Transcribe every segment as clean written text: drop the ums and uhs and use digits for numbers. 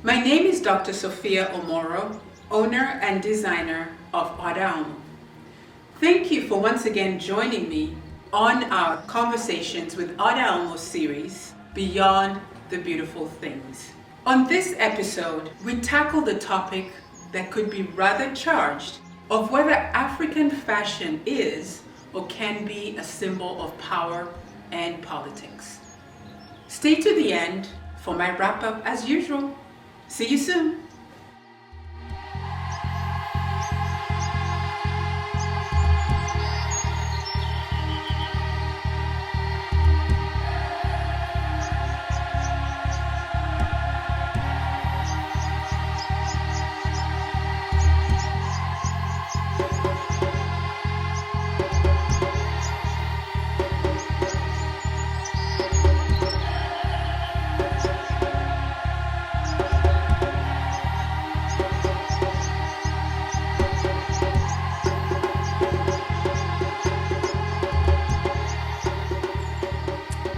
My name is Dr. Sophia Omoro, owner and designer of Adaum. Thank you for once again joining me on our Conversations with Adaum series, Beyond the Beautiful Things. On this episode, we tackle the topic that could be rather charged of whether African fashion is or can be a symbol of power and politics. Stay to the end for my wrap up as usual. See you soon.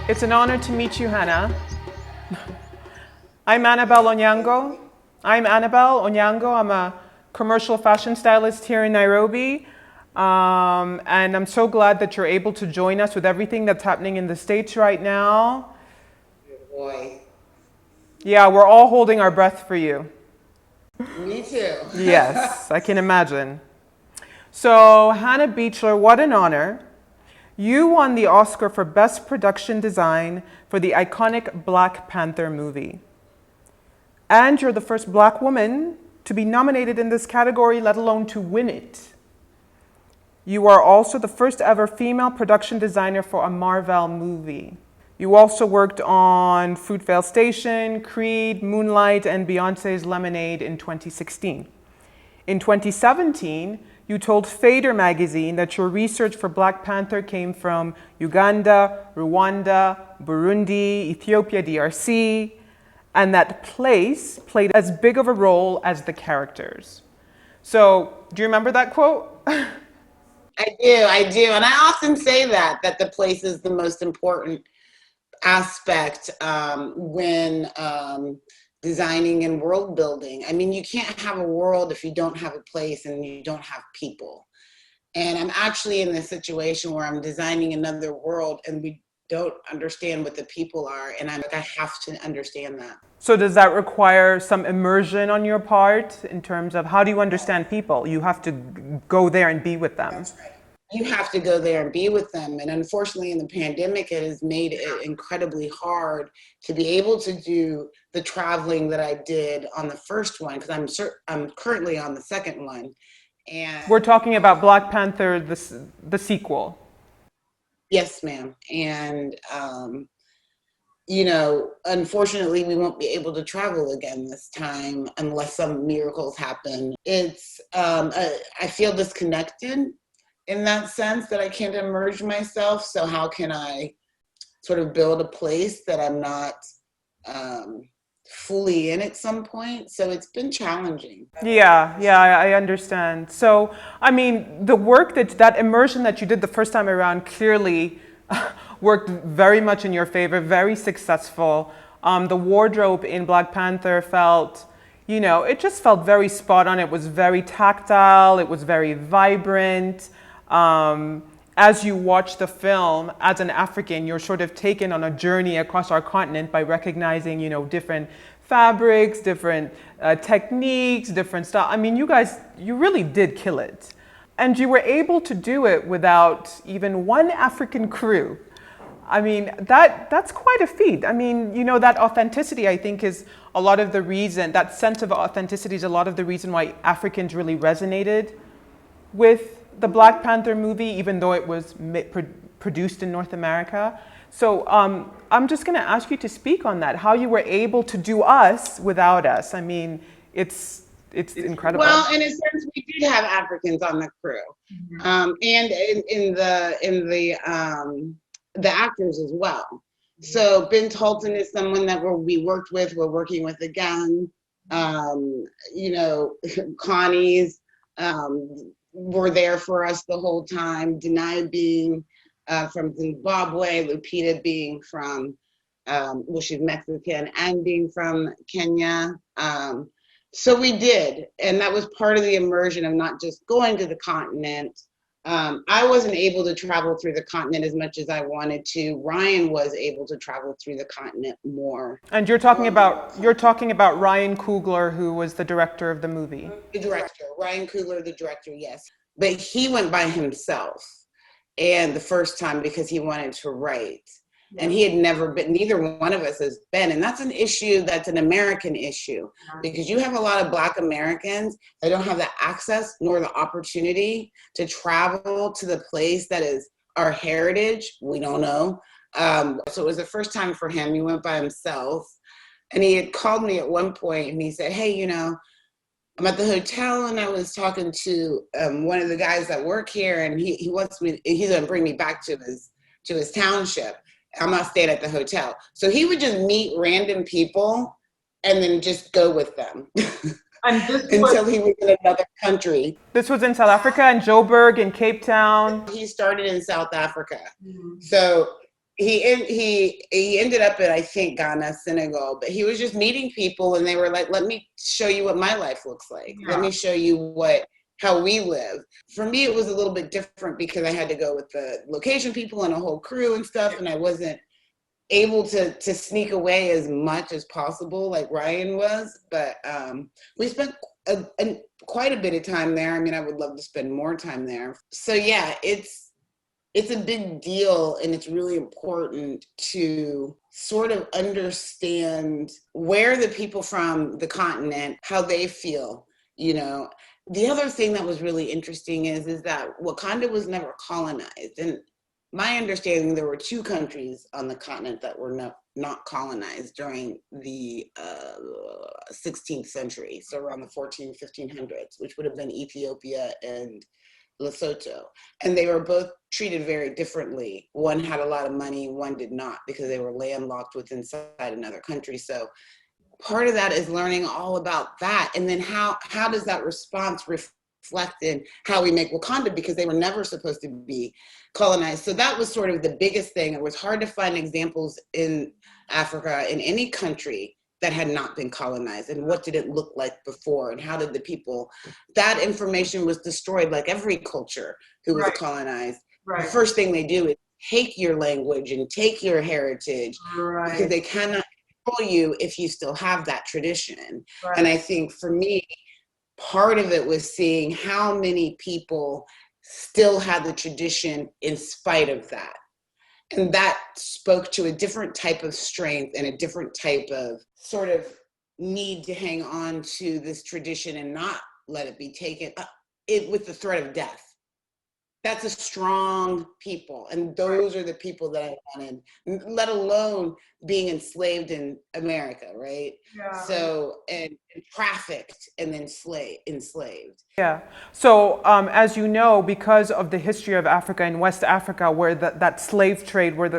It's an honor to meet you, Hannah. I'm Annabel Onyango. I'm a commercial fashion stylist here in Nairobi. And I'm so glad that you're able to join us with everything that's happening in the States right now. Boy. Yeah, we're all holding our breath for you. Me too. Yes, I can imagine. So, Hannah Beachler, what an honor. You won the Oscar for Best Production Design for the iconic Black Panther movie. And you're the first Black woman to be nominated in this category, let alone to win it. You are also the first ever female production designer for a Marvel movie. You also worked on Fruitvale Station, Creed, Moonlight, and Beyonce's Lemonade in 2016. In 2017, you told Fader magazine that your research for Black Panther came from Uganda, Rwanda, Burundi, Ethiopia, DRC, and that place played as big of a role as the characters. So, do you remember that quote? I do. And I often say that the place is the most important aspect when designing and world building. I mean, you can't have a world if you don't have a place and you don't have people. And I'm actually in this situation where I'm designing another world and we don't understand what the people are. And I'm like, I have to understand that. So does that require some immersion on your part in terms of how do you understand people? You have to go there and be with them. That's right. You have to go there and be with them. And unfortunately, in the pandemic, it has made it incredibly hard to be able to do the traveling that I did on the first one, because I'm currently on the second one. And we're talking about Black Panther, the sequel. Yes, ma'am. And, unfortunately, we won't be able to travel again this time unless some miracles happen. I feel disconnected in that sense that I can't immerse myself. So how can I sort of build a place that I'm not fully in at some point? So it's been challenging. Yeah, I understand. So, I mean, the work that immersion that you did the first time around clearly worked very much in your favor, very successful. The wardrobe in Black Panther felt, it just felt very spot on. It was very tactile. It was very vibrant. As you watch the film, as an African, you're sort of taken on a journey across our continent by recognizing, different fabrics, different techniques, different style. I mean, you really did kill it. And you were able to do it without even one African crew. I mean, that's quite a feat. I mean, that authenticity, I think, is a lot of the reason, that sense of authenticity is a lot of the reason why Africans really resonated with the Black Panther movie, even though it was produced in North America. So I'm just going to ask you to speak on that, how you were able to do us without us. I mean, it's incredible. Well, in a sense, we did have Africans on the crew, and in the actors as well. So Ben Tolton is someone that we worked with. We're working with again. Connie's. Were there for us the whole time. Denai being from Zimbabwe, Lupita being from well, she's Mexican and being from Kenya. So we did, and that was part of the immersion of not just going to the continent. I wasn't able to travel through the continent as much as I wanted to. Ryan was able to travel through the continent more. And you're talking about Ryan Coogler, who was the director of the movie. The director, Ryan Coogler, the director, yes. But he went by himself, and the first time because he wanted to write. And he had never been, neither one of us has been. And that's an issue, that's an American issue, because you have a lot of Black Americans that don't have the access nor the opportunity to travel to the place that is our heritage. We don't know. So it was the first time for him. He went by himself. And he had called me at one point and he said, hey, I'm at the hotel and I was talking to one of the guys that work here, and he wants me, he's going to bring me back to his township. I'm not staying at the hotel. So he would just meet random people and then just go with them until he was in another country. This was in South Africa, in Joburg, in Cape Town. He started in South Africa. Mm-hmm. So he ended up in, I think, Ghana, Senegal, but he was just meeting people and they were like, let me show you what my life looks like. Yeah. Let me show you how we live. For me, it was a little bit different because I had to go with the location people and a whole crew and stuff, and I wasn't able to sneak away as much as possible like Ryan was. But we spent quite a bit of time there. I mean, I would love to spend more time there. So yeah, it's a big deal, and it's really important to sort of understand where the people from the continent, how they feel, The other thing that was really interesting is that Wakanda was never colonized. And my understanding, there were two countries on the continent that were not colonized during the 16th century, so around the 1500s, which would have been Ethiopia and Lesotho. And they were both treated very differently. One had a lot of money, one did not, because they were landlocked inside another country. So part of that is learning all about that. And then how does that response reflect in how we make Wakanda, because they were never supposed to be colonized. So that was sort of the biggest thing. It was hard to find examples in Africa, in any country, that had not been colonized. And what did it look like before? And how did the people, that information was destroyed like every culture who was colonized. Right. The first thing they do is take your language and take your heritage, because they cannot you if you still have that tradition. Right. And I think for me, part of it was seeing how many people still had the tradition in spite of that. And that spoke to a different type of strength and a different type of sort of need to hang on to this tradition and not let it be taken with the threat of death. That's a strong people. And those are the people that I wanted, let alone being enslaved in America, right? Yeah. So, and trafficked and then enslaved. Yeah. So, as you know, because of the history of Africa and West Africa, where that slave trade, where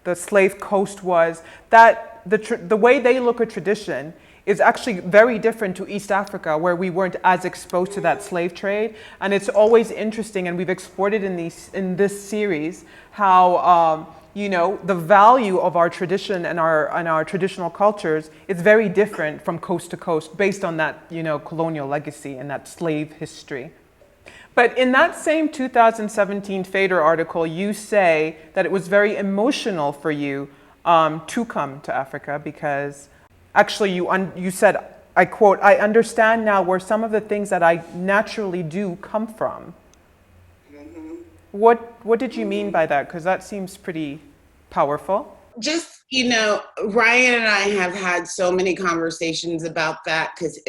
the slave coast was, that the way they look at tradition is actually very different to East Africa, where we weren't as exposed to that slave trade. And it's always interesting, and we've explored it in this series, how the value of our tradition and our traditional cultures is very different from coast to coast, based on that colonial legacy and that slave history. But in that same 2017 Fader article, you say that it was very emotional for you to come to Africa, because actually, you said, I quote, "I understand now where some of the things that I naturally do come from." Mm-hmm. What did you mean by that? Because that seems pretty powerful. Just, Ryan and I have had so many conversations about that, because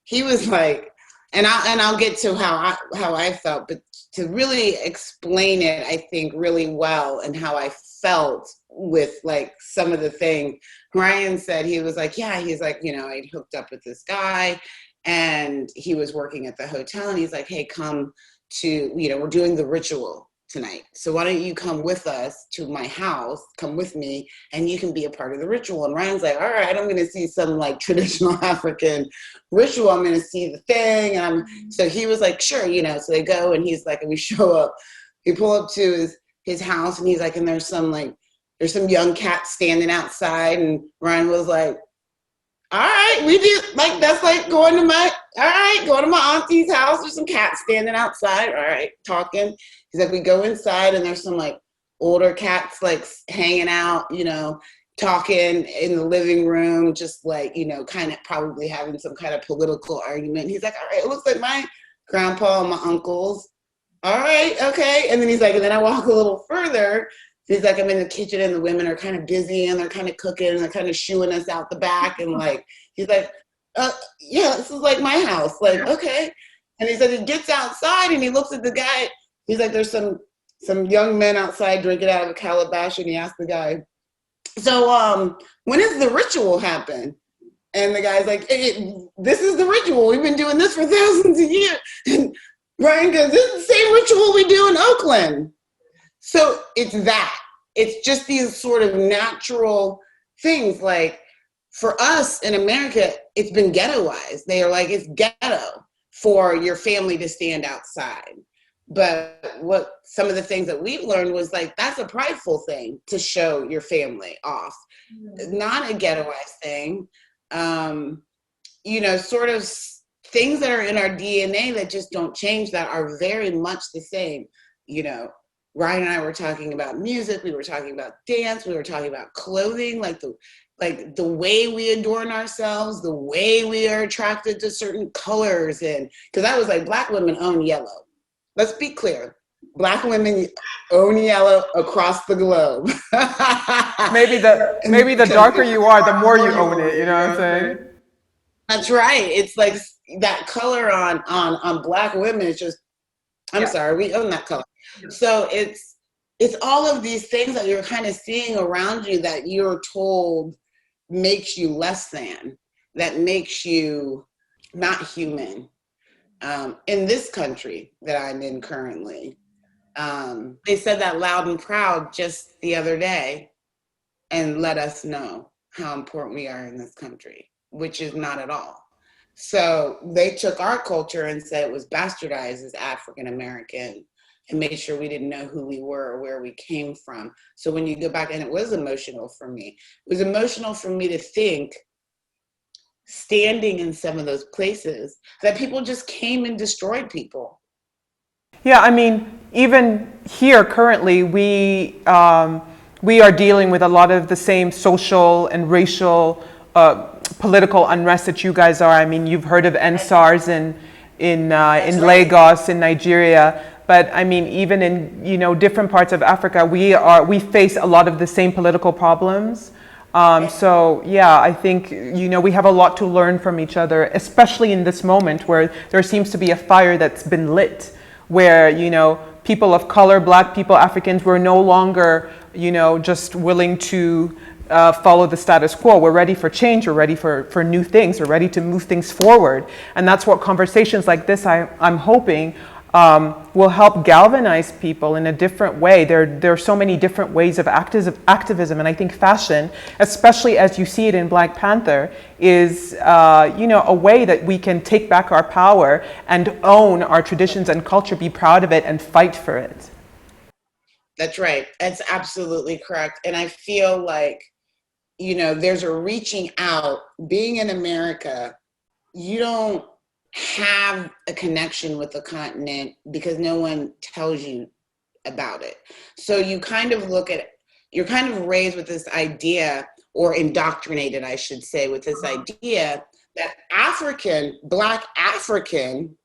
he was like, and I'll get to how I felt, but to really explain it, I think, really well, and how I felt with like some of the things Ryan said. He was like, he's like, I'd hooked up with this guy and he was working at the hotel, and he's like, hey, come to, we're doing the ritual tonight, so why don't you come with us to my house, come with me, and you can be a part of the ritual. And Ryan's like, all right, I'm going to see some like traditional African ritual. I'm going to see the thing. And so he was like, sure, so they go, and he's like, and we show up, we pull up to his house, and he's like, and there's some like there's some young cats standing outside, and Ryan was like, all right, we do, like, that's like going to my auntie's house. There's some cats standing outside. All right, talking. He's like, we go inside and there's some like older cats like hanging out, you know, talking in the living room, just like, you know, kind of probably having some kind of political argument. He's like, all right, it looks like my grandpa and my uncles. All right, okay. And then he's like, and then I walk a little further. He's like, I'm in the kitchen and the women are kind of busy and they're kind of cooking and they're kind of shooing us out the back. And like, he's like, yeah, this is like my house. Like, okay. And he said he gets outside and he looks at the guy. He's like, there's some young men outside drinking out of a calabash. And he asked the guy, so when does the ritual happen? And the guy's like, this is the ritual. We've been doing this for thousands of years. And Ryan goes, this is the same ritual we do in Oakland. So it's just these sort of natural things. Like for us in America, it's been ghettoized. They are like, it's ghetto for your family to stand outside. But what some of the things that we've learned was like, that's a prideful thing to show your family off. Not a ghettoized thing. You know, sort of things that are in our DNA that just don't change, that are very much the same. You know, Ryan and I were talking about music, we were talking about dance, we were talking about clothing, like the way we adorn ourselves, the way we are attracted to certain colors. And because I was like, Black women own yellow. Let's be clear. Black women own yellow across the globe. Maybe the darker you are, the more you own it, you know what I'm saying? That's right. It's like that color on Black women is just, I'm sorry, we own that color. So it's all of these things that you're kind of seeing around you that you're told makes you less than, that makes you not human. In this country that I'm in currently, they said that loud and proud just the other day and let us know how important we are in this country, which is not at all. So they took our culture and said it was bastardized as African American and made sure we didn't know who we were or where we came from. So when you go back, and it was emotional for me. It was emotional for me to think, standing in some of those places, that people just came and destroyed people. Yeah, I mean, even here currently, we are dealing with a lot of the same social and racial political unrest that you guys are. I mean, you've heard of NSARS in Lagos, in Nigeria. But I mean, even in, you know, different parts of Africa, we face a lot of the same political problems. So yeah, I think, you know, we have a lot to learn from each other, especially in this moment where there seems to be a fire that's been lit, where, you know, people of color, Black people, Africans, we're no longer, you know, just willing to follow the status quo. We're ready for change. We're ready for new things. We're ready to move things forward. And that's what conversations like this, I'm hoping, will help galvanize people in a different way. There are so many different ways of activism, and I think fashion, especially as you see it in Black Panther, is you know, a way that we can take back our power and own our traditions and culture, be proud of it, and fight for it. That's right. That's absolutely correct. And I feel like, you know, there's a reaching out. Being in America, you don't have a connection with the continent because no one tells you about it. So you kind of look at, you're kind of raised with this idea, or indoctrinated, I should say, with this idea that Black African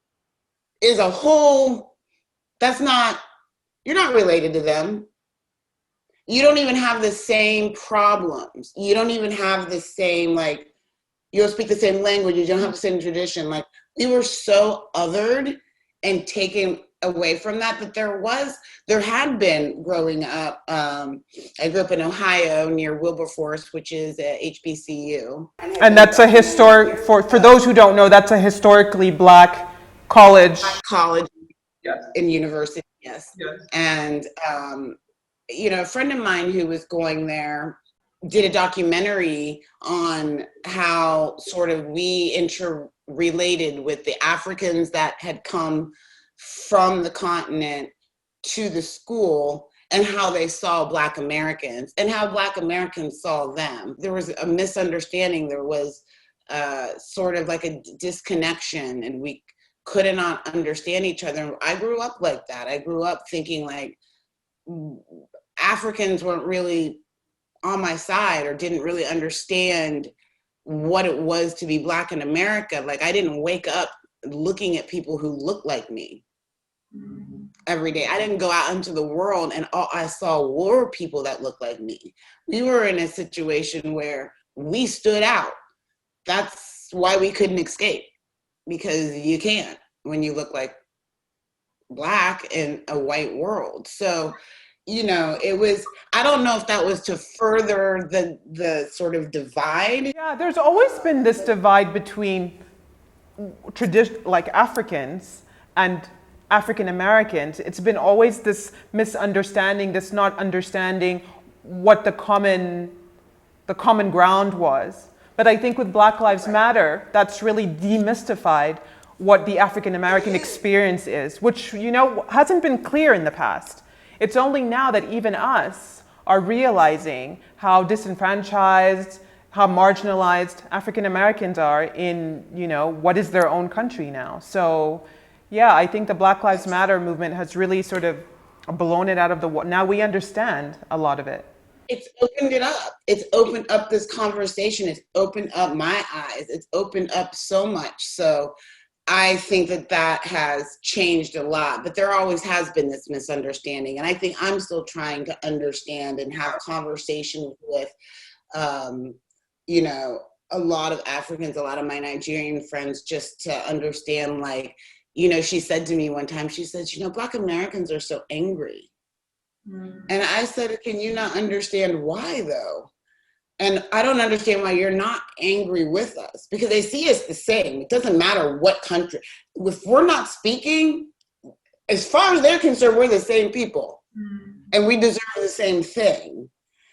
is a whole, you're not related to them. You don't even have the same problems. You don't even have the same, like, you don't speak the same language. You don't have the same tradition. Like, we were so othered and taken away from that. But there had been growing up. I grew up in Ohio near Wilberforce, which is a HBCU. And that's a historic, for those who don't know, that's a historically Black college. And university, yes. And, you know, a friend of mine who was going there did a documentary on how sort of we interrelated with the Africans that had come from the continent to the school, and how they saw Black Americans and how Black Americans saw them. There was a misunderstanding. There was sort of like a disconnection, and we could not understand each other. I grew up like that. I grew up thinking like Africans weren't really on my side or didn't really understand what it was to be Black in America. Like I didn't wake up looking at people who looked like me every day. I didn't go out into the world and all I saw were people that looked like me. We were in a situation where we stood out. That's why we couldn't escape, because you can't when you look like Black in a white world. So, you know, it was, I don't know if that was to further the sort of divide. Yeah, there's always been this divide between like Africans and African Americans. It's been always this misunderstanding, this not understanding what the common ground was. But I think with Black Lives Matter, that's really demystified what the African American experience is, which, you know, hasn't been clear in the past. It's only now that even us are realizing how disenfranchised, how marginalized African Americans are in, you know, what is their own country now. So, yeah, I think the Black Lives Matter movement has really sort of blown it out of the water. Now we understand a lot of it. It's opened it up. It's opened up this conversation. It's opened up my eyes. It's opened up so much. So I think that has changed a lot, but there always has been this misunderstanding. And I think I'm still trying to understand and have conversations with, you know, a lot of Africans, a lot of my Nigerian friends, just to understand, like, you know, she said to me one time, she said, you know, Black Americans are so angry. And I said, can you not understand why though? And I don't understand why you're not angry with us, because they see us the same. It doesn't matter what country. If we're not speaking, as far as they're concerned, we're the same people and we deserve the same thing.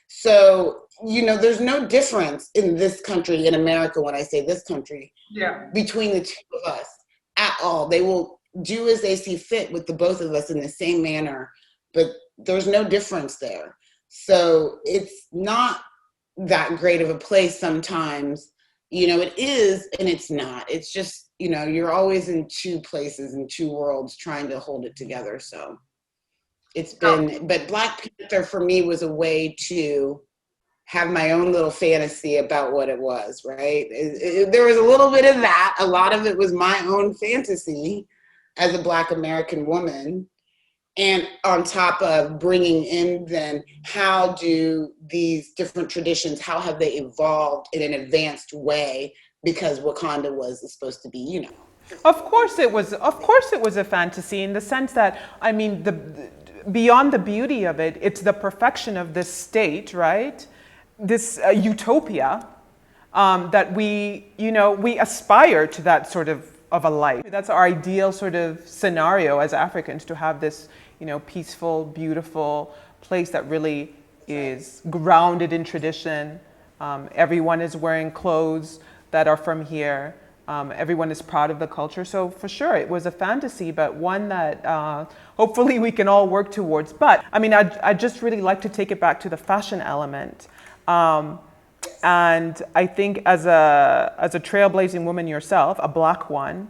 So, you know, there's no difference in this country, in America, when I say this country, between the two of us at all. They will do as they see fit with the both of us in the same manner, but there's no difference there. So it's not that great of a place sometimes. You know, it is and it's not. It's just, you know, you're always in two places, in two worlds, trying to hold it together. So it's been, but Black Panther for me was a way to have my own little fantasy about what it was, right? There was a little bit of that. A lot of it was my own fantasy as a Black American woman. And on top of bringing in then, how do these different traditions, how have they evolved in an advanced way? Because Wakanda was supposed to be, you know. Of course it was a fantasy, in the sense that, I mean, beyond the beauty of it, it's the perfection of this state, right? This utopia that we aspire to, that sort of a life. That's our ideal sort of scenario as Africans, to have this, you know, peaceful, beautiful place that really is grounded in tradition. Everyone is wearing clothes that are from here. Everyone is proud of the culture. So for sure, it was a fantasy, but one that hopefully we can all work towards. But I mean, I just really like to take it back to the fashion element. And I think as a trailblazing woman yourself, a Black one,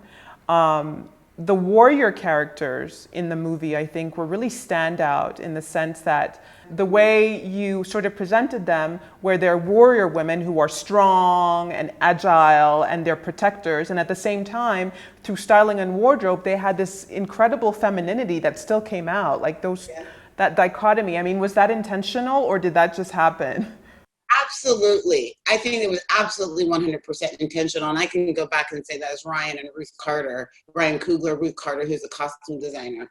the warrior characters in the movie, I think, were really standout in the sense that the way you sort of presented them, where they're warrior women who are strong and agile and they're protectors, and at the same time, through styling and wardrobe, they had this incredible femininity that still came out, like that dichotomy. I mean, was that intentional, or did that just happen? Absolutely. I think it was absolutely 100% intentional. And I can go back and say that as Ryan Coogler, Ruth Carter, who's a costume designer.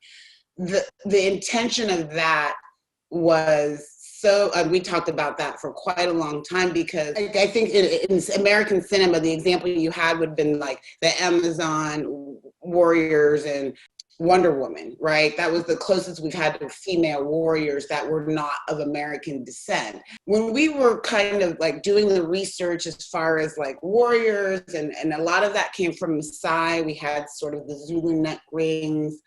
The intention of that was so, we talked about that for quite a long time, because I think in American cinema, the example you had would have been like the Amazon warriors and Wonder Woman, right? That was the closest we've had to female warriors that were not of American descent. When we were kind of like doing the research as far as like warriors, and a lot of that came from Maasai, we had sort of the Zulu neck rings.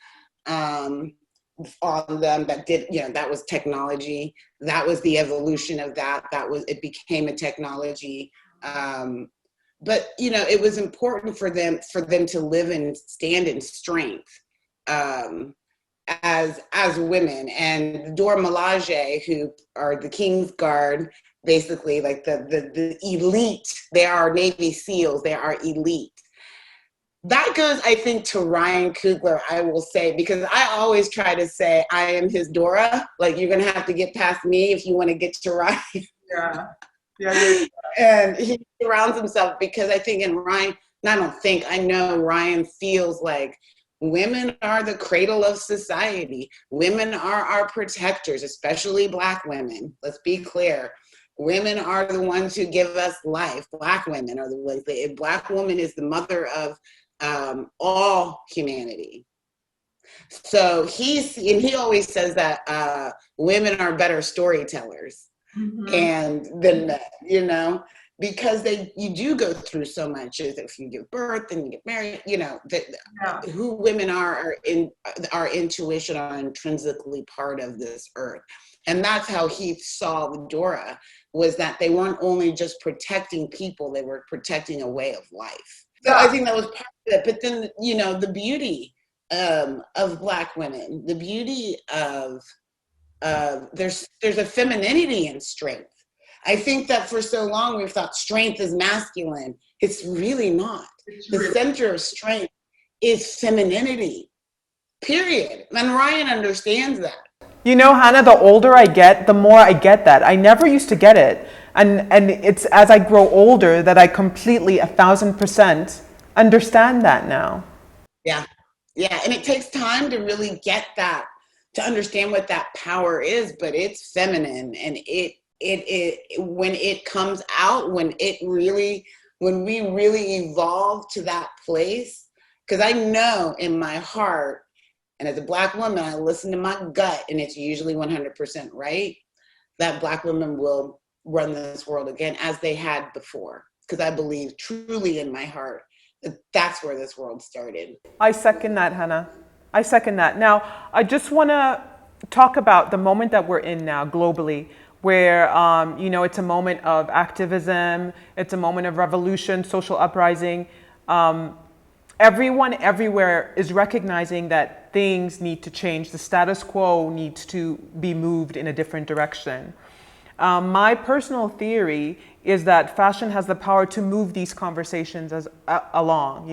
on them that did, that was technology. That was the evolution of that. It became a technology. But, it was important for them to live and stand in strength as women. And Dora Milaje, who are the King's Guard, basically like the elite, they are Navy SEALs, they are elite. That goes, I think, to Ryan Coogler, I will say, because I always try to say I am his Dora. Like, you're going to have to get past me if you want to get to Ryan. Yeah. And he surrounds himself, because I think I know Ryan feels like women are the cradle of society. Women are our protectors, especially Black women. Let's be clear. Women are the ones who give us life. Black women are the ones. A Black woman is the mother of all humanity. So he always says that women are better storytellers and than men, because you do go through so much. If you give birth and you get married, who women are in our intuition are intrinsically part of this earth. And that's how he saw Dora, was that they weren't only just protecting people, they were protecting a way of life. So I think that was part of it. But then, the beauty of Black women, the beauty of there's a femininity in strength. I think that for so long we've thought strength is masculine. It's really not. The center of strength is femininity, period. And Ryan understands that. Hannah, the older I get, the more I get that. I never used to get it. And it's as I grow older that I completely 1,000% understand that now. Yeah. And it takes time to really get that, to understand what that power is, but it's feminine. And it when it comes out, when we really evolve to that place, because I know in my heart, and as a Black woman, I listen to my gut, and it's usually 100% right, that Black women will run this world again as they had before. Because I believe truly in my heart that that's where this world started. I second that, Hannah. I second that. Now, I just want to talk about the moment that we're in now globally, where, it's a moment of activism, it's a moment of revolution, social uprising. Everyone everywhere is recognizing that things need to change. The status quo needs to be moved in a different direction. My personal theory is that fashion has the power to move these conversations along.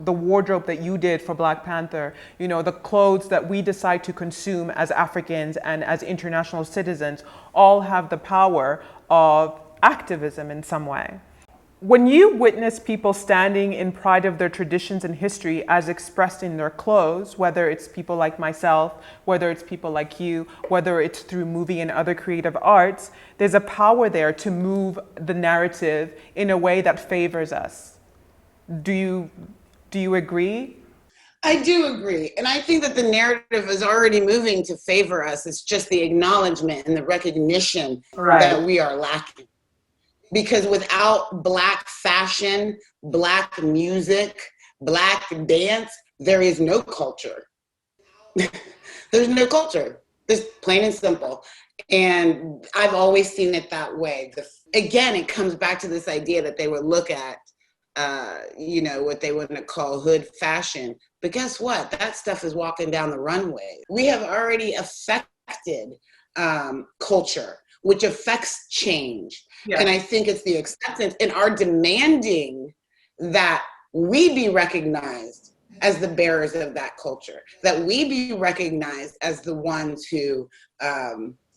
The wardrobe that you did for Black Panther, the clothes that we decide to consume as Africans and as international citizens, all have the power of activism in some way. When you witness people standing in pride of their traditions and history as expressed in their clothes, whether it's people like myself, whether it's people like you, whether it's through movie and other creative arts, there's a power there to move the narrative in a way that favors us. Do you agree? I do agree. And I think that the narrative is already moving to favor us. It's just the acknowledgement and the recognition that we are lacking. Because without Black fashion, Black music, Black dance, there is no culture. There's no culture. Just plain and simple. And I've always seen it that way. Again, it comes back to this idea that they would look at, what they want to call hood fashion. But guess what? That stuff is walking down the runway. We have already affected culture, which affects change. Yeah. And I think it's the acceptance and our demanding that we be recognized as the bearers of that culture, that we be recognized as the ones who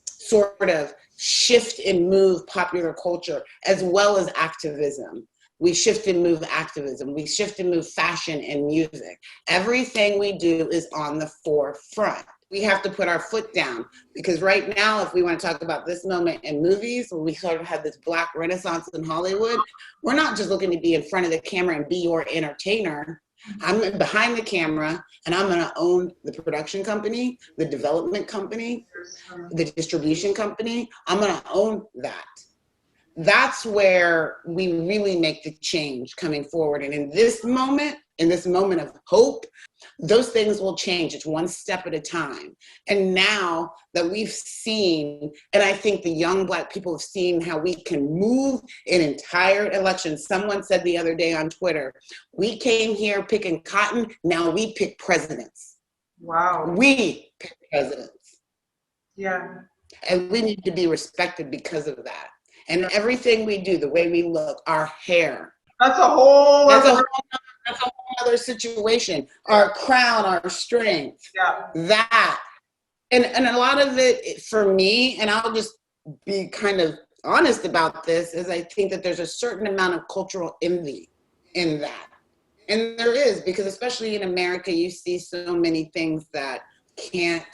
sort of shift and move popular culture as well as activism. We shift and move activism. We shift and move fashion and music. Everything we do is on the forefront. We have to put our foot down, because right now, if we want to talk about this moment in movies, when we sort of have this Black renaissance in Hollywood, we're not just looking to be in front of the camera and be your entertainer. I'm behind the camera, and I'm going to own the production company, the development company, the distribution company. I'm going to own that. that's where we really make the change coming forward. And in this moment of hope, those things will change. It's one step at a time. And now that we've seen, and I think the young Black people have seen how we can move an entire election. Someone said the other day on Twitter, we came here picking cotton, now we pick presidents. Wow. We pick presidents. Yeah. And we need to be respected because of that. And everything we do, the way we look, our hair. That's a whole other situation. Our crown, our strength. Yeah. That. And a lot of it for me, and I'll just be kind of honest about this, is I think that there's a certain amount of cultural envy in that. And there is, because especially in America, you see so many things that can't,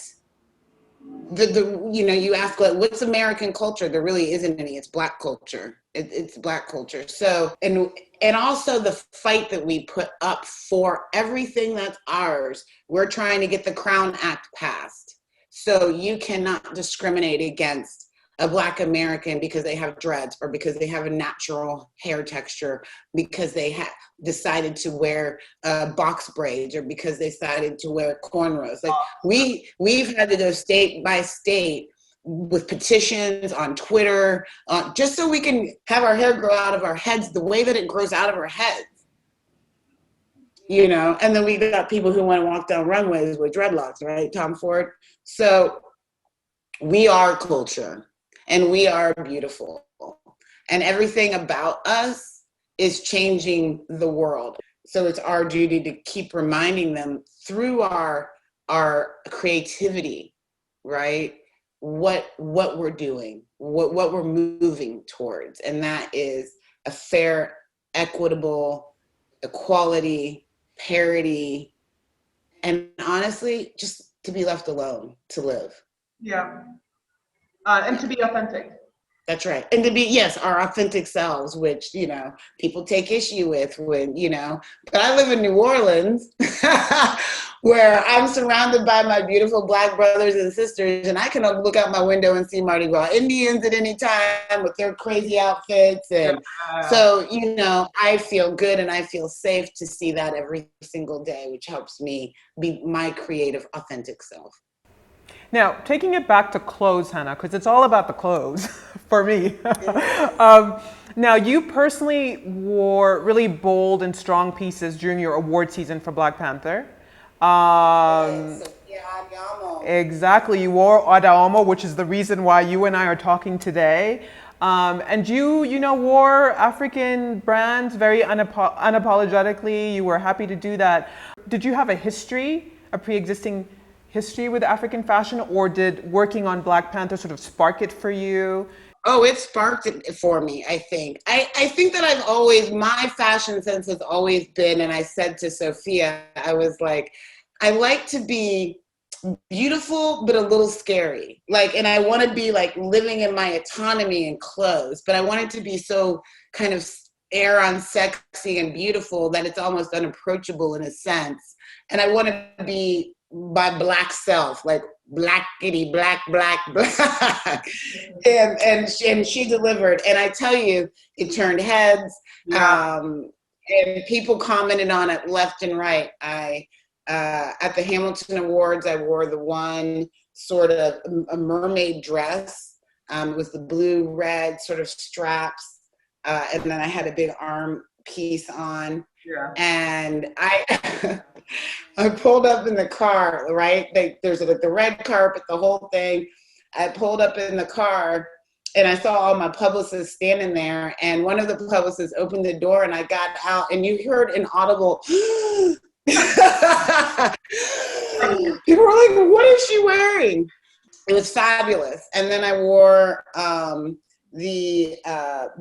you ask, like, what's American culture? There really isn't any. It's Black culture. It's Black culture. So, and also the fight that we put up for everything that's ours. We're trying to get the Crown Act passed. So you cannot discriminate against a Black American because they have dreads, or because they have a natural hair texture, because they have decided to wear box braids, or because they decided to wear cornrows. Like we've had to go state by state with petitions on Twitter, just so we can have our hair grow out of our heads the way that it grows out of our heads. And then we got people who want to walk down runways with dreadlocks, right? Tom Ford. So we are culture. And we are beautiful. And everything about us is changing the world. So it's our duty to keep reminding them through our creativity, right? What we're doing, what we're moving towards. And that is a fair, equitable, equality, parity, and honestly, just to be left alone to live. Yeah. And to be authentic. That's right. And to be, yes, our authentic selves, which, people take issue with when, but I live in New Orleans where I'm surrounded by my beautiful Black brothers and sisters, and I can look out my window and see Mardi Gras Indians at any time with their crazy outfits. And so, I feel good and I feel safe to see that every single day, which helps me be my creative, authentic self. Now, taking it back to clothes, Hannah, because it's all about the clothes for me. Now, you personally wore really bold and strong pieces during your award season for Black Panther. Exactly, you wore Adaomo, which is the reason why you and I are talking today. And you wore African brands very unapologetically. You were happy to do that. Did you have a pre-existing history with African fashion, or did working on Black Panther sort of spark it for you? Oh, it sparked it for me, I think. I think that my fashion sense has always been, and I said to Sophia, I was like, I like to be beautiful, but a little scary. And I want to be living in my autonomy in clothes, but I want it to be so kind of air on sexy and beautiful that it's almost unapproachable in a sense. And I want to be my Black self, blackity, black. and she delivered. And I tell you, it turned heads. Yeah. And people commented on it left and right. At the Hamilton Awards, I wore the one sort of a mermaid dress. It was the blue, red sort of straps. And then I had a big arm piece on. Yeah. And I pulled up in the car, right? There's the red carpet, the whole thing. I pulled up in the car and I saw all my publicists standing there, and one of the publicists opened the door and I got out, and you heard an audible people were like, what is she wearing? It was fabulous. And then I wore the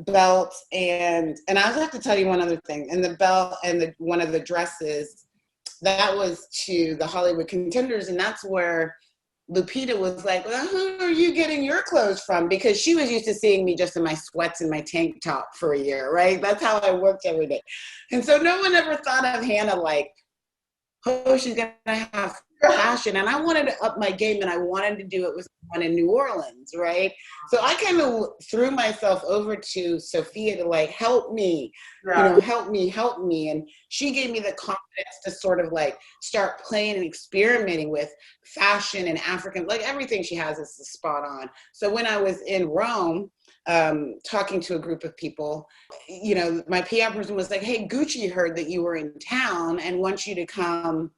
belt, and I also have to tell you one other thing. And the belt and one of the dresses, that was to the Hollywood Contenders, and that's where Lupita was like, well, who are you getting your clothes from? Because she was used to seeing me just in my sweats and my tank top for a year, right? That's how I worked every day. And so no one ever thought of Hannah like, oh, she's gonna have passion, and I wanted to up my game, and I wanted to do it with someone in New Orleans, right? So I kind of threw myself over to Sophia to like help me, help me, and she gave me the confidence to sort of like start playing and experimenting with fashion and African, like everything she has is spot on. So when I was in Rome, talking to a group of people, my PR person was like, "Hey, Gucci heard that you were in town and wants you to come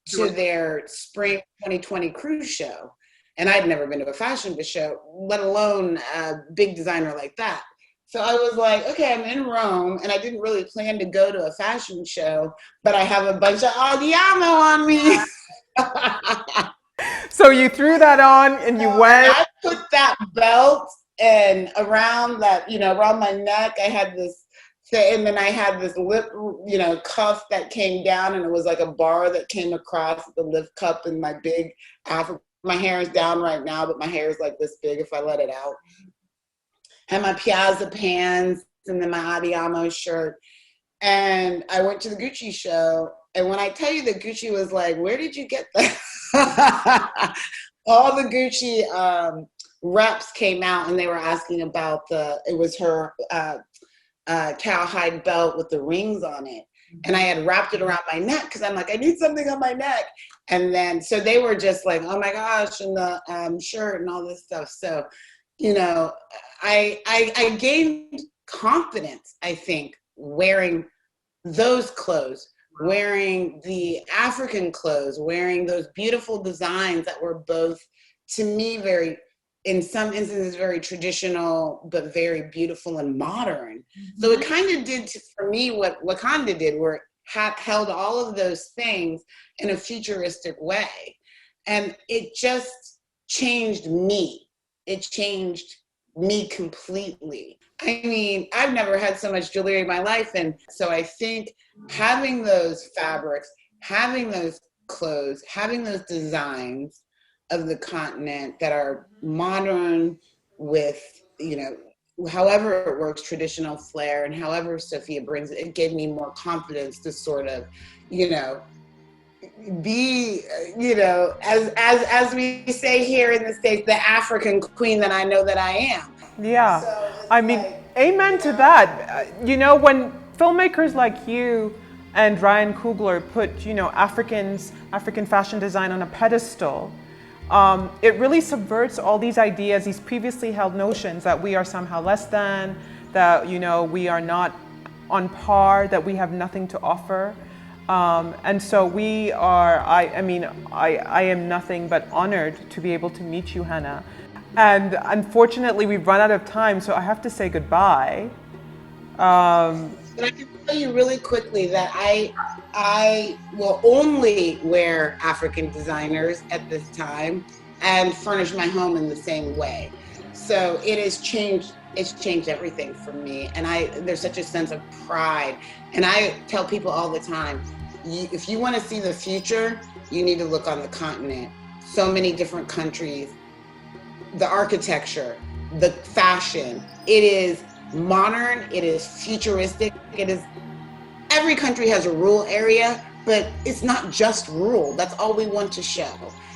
to their spring 2020 cruise show." And I'd never been to a fashion show, let alone a big designer like that. So I was like, okay, I'm in Rome, and I didn't really plan to go to a fashion show, but I have a bunch of Audiamo on me. So you threw that on and you went. I put that belt and around that, around my neck, I had this thing, and then I had this lip, cuff that came down, and it was like a bar that came across the lip cup, and my big my hair is down right now, but my hair is like this big if I let it out. And my Piazza pants, and then my Adiamo shirt. And I went to the Gucci show. And when I tell you that Gucci was like, "Where did you get that?" All the Gucci reps came out, and they were asking about it was her cowhide belt with the rings on it. And I had wrapped it around my neck because I'm like, I need something on my neck. And then, so they were just like, "Oh my gosh," and the shirt and all this stuff. So, I gained confidence, I think, wearing those clothes, wearing the African clothes, wearing those beautiful designs that were both, to me, in some instances, very traditional, but very beautiful and modern. Mm-hmm. So it kind of did for me what Wakanda did, where it held all of those things in a futuristic way. And it just changed me. It changed me completely. I mean, I've never had so much jewelry in my life. And so I think having those fabrics, having those clothes, having those designs of the continent that are modern with, however it works, traditional flair, and however Sophia brings it, it gave me more confidence to sort of, be, as we say here in the States, the African queen that I know that I am. Yeah. So I mean, amen to that. When filmmakers like you and Ryan Coogler put, African fashion design on a pedestal, it really subverts all these ideas, these previously held notions that we are somehow less than, that, we are not on par, that we have nothing to offer. And so we are, I am nothing but honored to be able to meet you, Hannah. And unfortunately, we've run out of time, so I have to say goodbye. But I can tell you really quickly that I will only wear African designers at this time and furnish my home in the same way. So it has changed. It's changed everything for me. And there's such a sense of pride. And I tell people all the time, if you want to see the future, you need to look on the continent. So many different countries, the architecture, the fashion, it is modern, it is futuristic, every country has a rural area, but it's not just rural. That's all we want to show.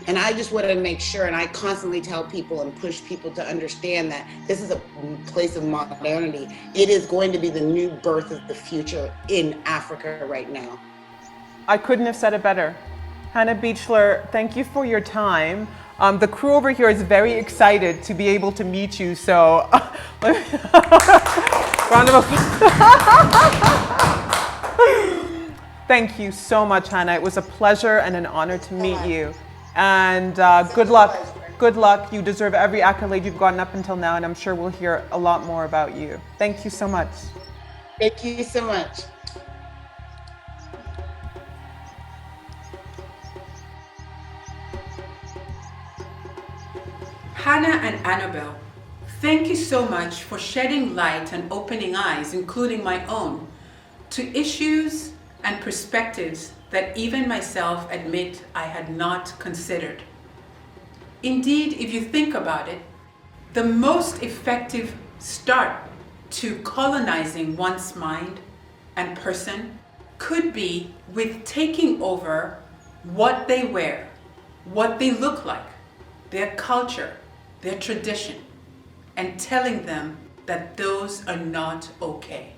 And I just want to make sure, and I constantly tell people and push people to understand that this is a place of modernity. It is going to be the new birth of the future in Africa right now. I couldn't have said it better. Hannah Beachler, thank you for your time. The crew over here is very excited to be able to meet you, so round of applause. Thank you so much, Hannah. It was a pleasure and an honor to meet you. And good luck. Good luck. You deserve every accolade you've gotten up until now, and I'm sure we'll hear a lot more about you. Thank you so much. Thank you so much. Hannah and Annabel, thank you so much for shedding light and opening eyes, including my own, to issues and perspectives that even myself admit I had not considered. Indeed, if you think about it, the most effective start to colonizing one's mind and person could be with taking over what they wear, what they look like, their culture, their tradition, and telling them that those are not okay.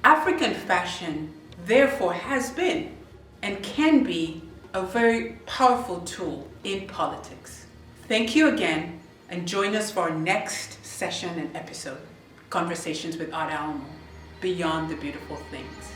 African fashion, therefore, has been and can be a very powerful tool in politics. Thank you again, and join us for our next session and episode, Conversations with Ada Almo, Beyond the Beautiful Things.